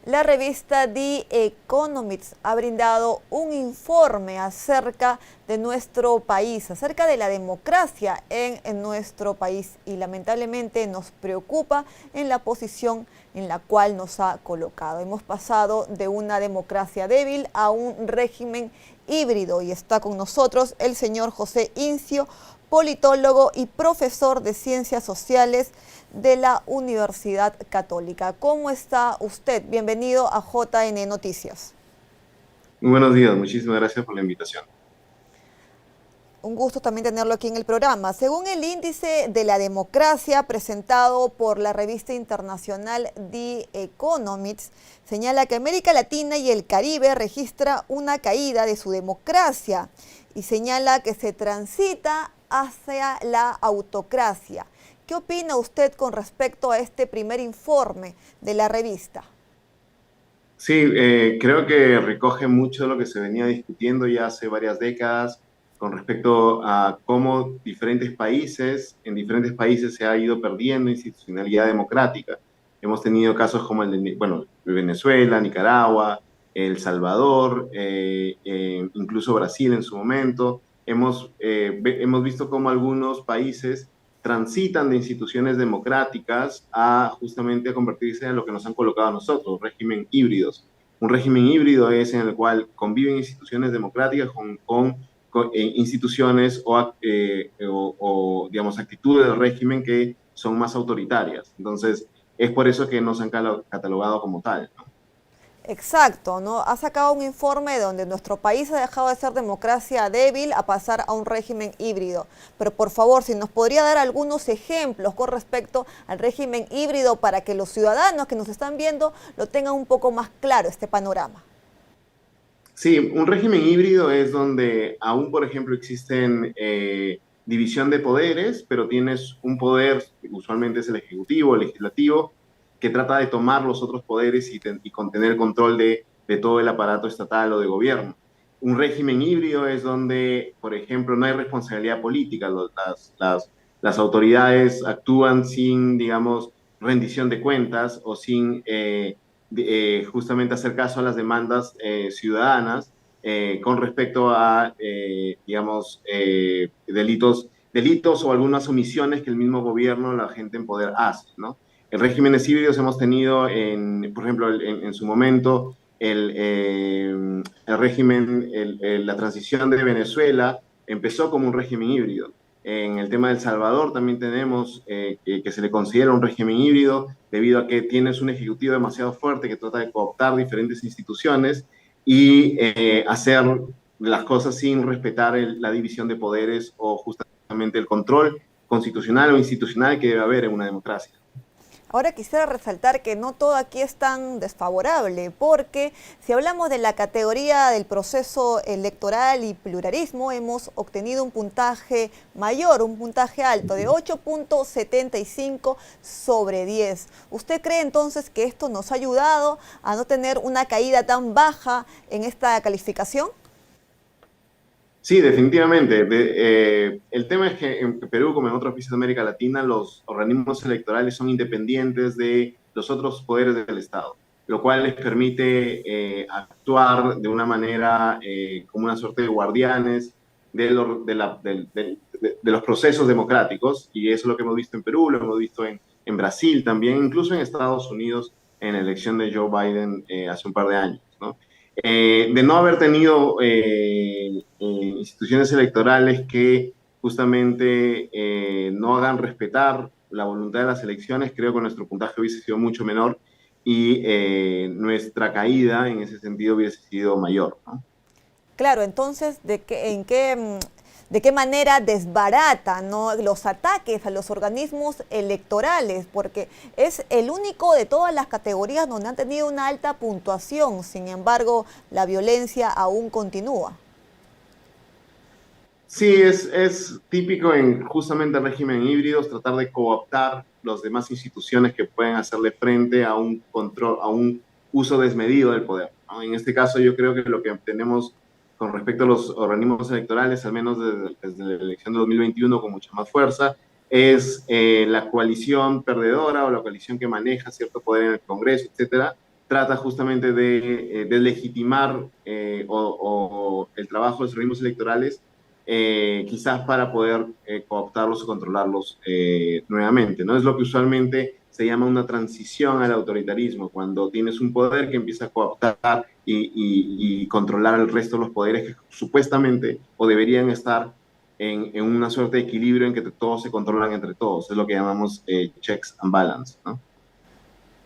La revista The Economist ha brindado un informe acerca de nuestro país, acerca de la democracia en nuestro país y lamentablemente nos preocupa en la posición en la cual nos ha colocado. Hemos pasado de una democracia débil a un régimen híbrido y está con nosotros el señor José Incio, politólogo y profesor de Ciencias Sociales de la Universidad Católica. ¿Cómo está usted? Bienvenido a JN Noticias. Muy buenos días, muchísimas gracias por la invitación. Un gusto también tenerlo aquí en el programa. Según el índice de la democracia presentado por la revista internacional The Economist, señala que América Latina y el Caribe registra una caída de su democracia y señala que se transita hacia la autocracia. ¿Qué opina usted con respecto a este primer informe de la revista? Sí, creo que recoge mucho de lo que se venía discutiendo ya hace varias décadas con respecto a cómo en diferentes países se ha ido perdiendo institucionalidad democrática. Hemos tenido casos como de Venezuela, Nicaragua, El Salvador, incluso Brasil en su momento. Hemos visto cómo algunos países transitan de instituciones democráticas a justamente convertirse en lo que nos han colocado a nosotros, régimen híbridos. Un régimen híbrido es en el cual conviven instituciones democráticas con instituciones o, digamos, actitudes del régimen que son más autoritarias. Entonces, es por eso que nos han catalogado como tal, ¿no? Exacto, ¿no? Ha sacado un informe donde nuestro país ha dejado de ser democracia débil a pasar a un régimen híbrido. Pero por favor, si nos podría dar algunos ejemplos con respecto al régimen híbrido para que los ciudadanos que nos están viendo lo tengan un poco más claro este panorama. Sí, un régimen híbrido es donde aún, por ejemplo, existen división de poderes, pero tienes un poder, usualmente es el ejecutivo, el legislativo, que trata de tomar los otros poderes y contener el control de todo el aparato estatal o de gobierno. Un régimen híbrido es donde, por ejemplo, no hay responsabilidad política, las autoridades actúan sin, digamos, rendición de cuentas o sin justamente hacer caso a las demandas ciudadanas con respecto a, digamos, delitos o algunas omisiones que el mismo gobierno, la gente en poder hace, ¿no? En regímenes híbridos hemos tenido, por ejemplo, en su momento, el régimen, la transición de Venezuela empezó como un régimen híbrido. En el tema de El Salvador también tenemos que se le considera un régimen híbrido debido a que tienes un ejecutivo demasiado fuerte que trata de cooptar diferentes instituciones y hacer las cosas sin respetar la división de poderes o justamente el control constitucional o institucional que debe haber en una democracia. Ahora quisiera resaltar que no todo aquí es tan desfavorable, porque si hablamos de la categoría del proceso electoral y pluralismo, hemos obtenido un puntaje mayor, un puntaje alto de 8.75 sobre 10. ¿Usted cree entonces que esto nos ha ayudado a no tener una caída tan baja en esta calificación? Sí, definitivamente. El tema es que en Perú, como en otros países de América Latina, los organismos electorales son independientes de los otros poderes del Estado, lo cual les permite actuar de una manera como una suerte de guardianes de los procesos democráticos, y eso es lo que hemos visto en Perú, lo hemos visto en Brasil también, incluso en Estados Unidos, en la elección de Joe Biden hace un par de años, ¿no? De no haber tenido instituciones electorales que justamente no hagan respetar la voluntad de las elecciones, creo que nuestro puntaje hubiese sido mucho menor y nuestra caída en ese sentido hubiese sido mayor, ¿no? Claro, entonces, ¿de qué manera desbarata, ¿no?, los ataques a los organismos electorales? Porque es el único de todas las categorías donde han tenido una alta puntuación, sin embargo, la violencia aún continúa. Sí, es típico en justamente régimen híbridos tratar de cooptar las demás instituciones que pueden hacerle frente a un control, a un uso desmedido del poder, ¿no? En este caso, yo creo que lo que tenemos con respecto a los organismos electorales, al menos desde la elección de 2021 con mucha más fuerza, es la coalición perdedora o la coalición que maneja cierto poder en el Congreso, etcétera, trata justamente de legitimar o el trabajo de los organismos electorales, quizás para poder cooptarlos o controlarlos nuevamente, ¿no? Es lo que usualmente se llama una transición al autoritarismo, cuando tienes un poder que empieza a cooptar y controlar el resto de los poderes que supuestamente o deberían estar en una suerte de equilibrio en que todos se controlan entre todos. Es lo que llamamos checks and balance, ¿no?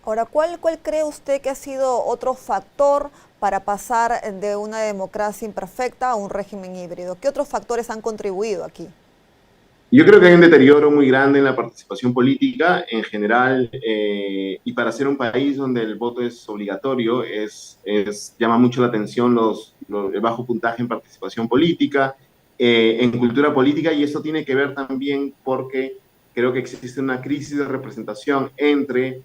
Ahora, ¿cuál cree usted que ha sido otro factor para pasar de una democracia imperfecta a un régimen híbrido? ¿Qué otros factores han contribuido aquí? Yo creo que hay un deterioro muy grande en la participación política en general, y para ser un país donde el voto es obligatorio, llama mucho la atención el bajo puntaje en participación política, en cultura política, y esto tiene que ver también porque creo que existe una crisis de representación entre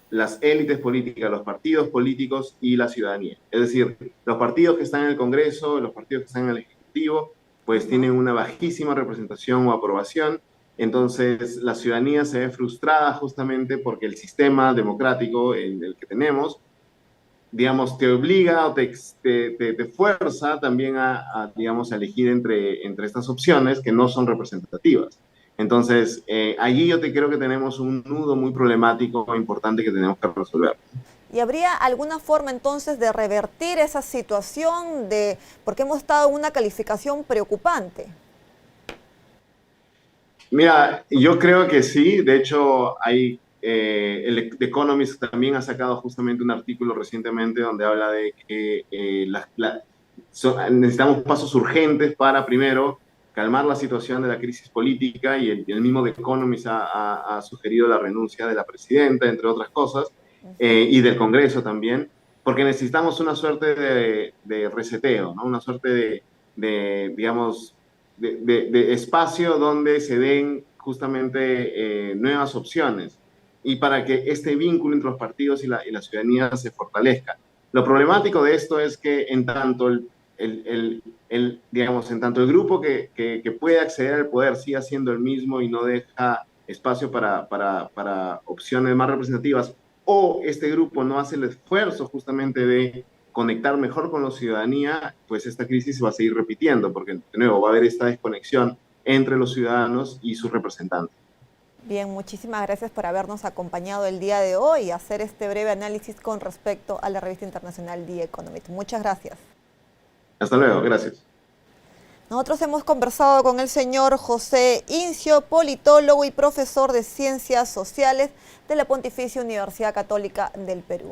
las élites políticas, los partidos políticos y la ciudadanía. Es decir, los partidos que están en el Congreso, los partidos que están en el Ejecutivo, pues tienen una bajísima representación o aprobación. Entonces la ciudadanía se ve frustrada justamente porque el sistema democrático en el que tenemos, digamos, te obliga o te fuerza también digamos, a elegir entre estas opciones que no son representativas. Entonces, allí yo creo que tenemos un nudo muy problemático e importante que tenemos que resolver. ¿Y habría alguna forma entonces de revertir esa situación porque hemos estado en una calificación preocupante? Mira, yo creo que sí. De hecho, el The Economist también ha sacado justamente un artículo recientemente donde habla de que necesitamos pasos urgentes para, primero, calmar la situación de la crisis política, y el mismo The Economist ha sugerido la renuncia de la presidenta, entre otras cosas, y del Congreso también, porque necesitamos una suerte de reseteo, ¿no? Una suerte digamos, de espacio donde se den justamente nuevas opciones, y para que este vínculo entre los partidos y la ciudadanía se fortalezca. Lo problemático de esto es que en tanto digamos, en tanto el grupo que puede acceder al poder siga siendo el mismo y no deja espacio para opciones más representativas, o este grupo no hace el esfuerzo justamente de conectar mejor con la ciudadanía, pues esta crisis se va a seguir repitiendo, porque de nuevo va a haber esta desconexión entre los ciudadanos y sus representantes. Bien, muchísimas gracias por habernos acompañado el día de hoy y hacer este breve análisis con respecto a la revista internacional The Economist. Muchas gracias. Hasta luego, gracias. Nosotros hemos conversado con el señor José Incio, politólogo y profesor de Ciencias Sociales de la Pontificia Universidad Católica del Perú.